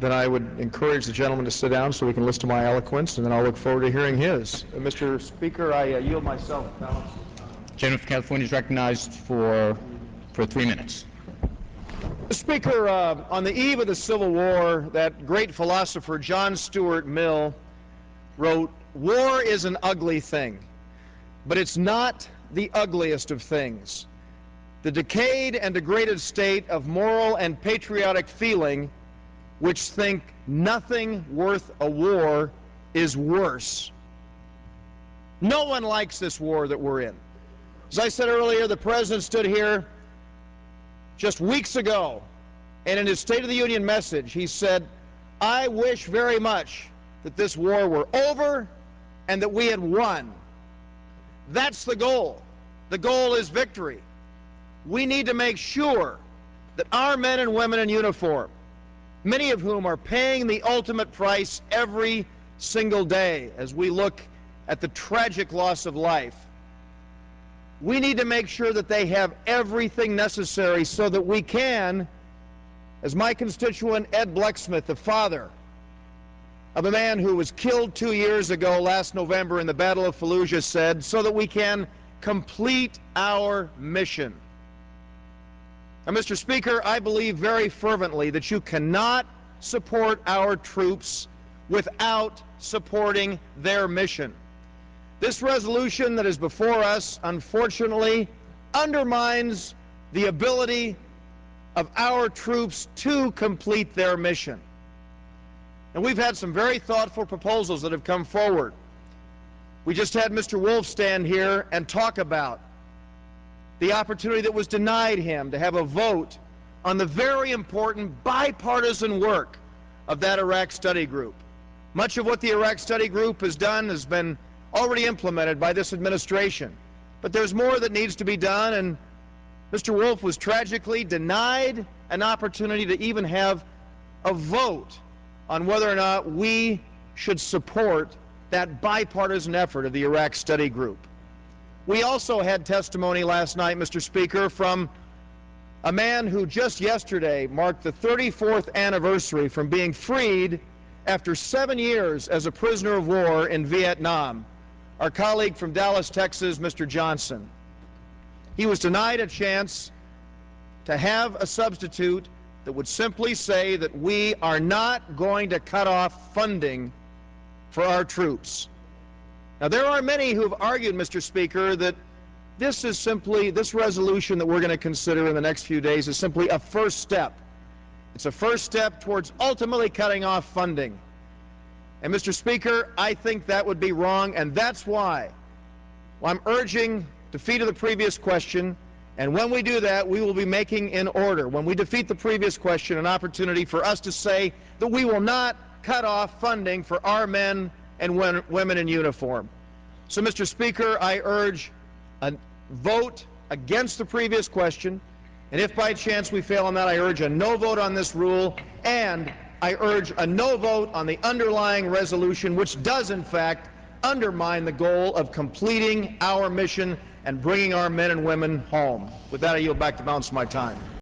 then I would encourage the gentleman to sit down so we can listen to my eloquence, and then I'll look forward to hearing his. Mr. Speaker, I yield myself balance. Gentleman from California is recognized for 3 minutes. Mr. Speaker, on the eve of the Civil War, that great philosopher John Stuart Mill wrote, "War is an ugly thing, but it's not the ugliest of things. The decayed and degraded state of moral and patriotic feeling which think nothing worth a war is worse." No one likes this war that we're in. As I said earlier, the President stood here just weeks ago, and in his State of the Union message, he said, "I wish very much that this war were over and that we had won." That's the goal. The goal is victory. We need to make sure that our men and women in uniform, many of whom are paying the ultimate price every single day as we look at the tragic loss of life, we need to make sure that they have everything necessary so that we can, as my constituent Ed Blecksmith, the father of a man who was killed 2 years ago last November in the Battle of Fallujah, said, so that we can complete our mission. Now, Mr. Speaker, I believe very fervently that you cannot support our troops without supporting their mission. This resolution that is before us, unfortunately, undermines the ability of our troops to complete their mission. And we've had some very thoughtful proposals that have come forward. We just had Mr. Wolf stand here and talk about the opportunity that was denied him to have a vote on the very important bipartisan work of that Iraq study group. Much of what the Iraq study group has done has been already implemented by this administration. But there's more that needs to be done, and Mr. Wolf was tragically denied an opportunity to even have a vote on whether or not we should support that bipartisan effort of the Iraq study group. We also had testimony last night, Mr. Speaker, from a man who just yesterday marked the 34th anniversary from being freed after 7 years as a prisoner of war in Vietnam, our colleague from Dallas, Texas, Mr. Johnson. He was denied a chance to have a substitute that would simply say that we are not going to cut off funding for our troops. Now, there are many who have argued, Mr. Speaker, that this resolution that we're going to consider in the next few days is simply a first step. It's a first step towards ultimately cutting off funding. And, Mr. Speaker, I think that would be wrong, and that's why I'm urging defeat of the previous question, and when we do that, we will be making in order, when we defeat the previous question, an opportunity for us to say that we will not cut off funding for our men and women in uniform. So, Mr. Speaker, I urge a vote against the previous question, and if by chance we fail on that, I urge a no vote on this rule, and I urge a no vote on the underlying resolution, which does, in fact, undermine the goal of completing our mission and bringing our men and women home. With that, I yield back the balance of my time.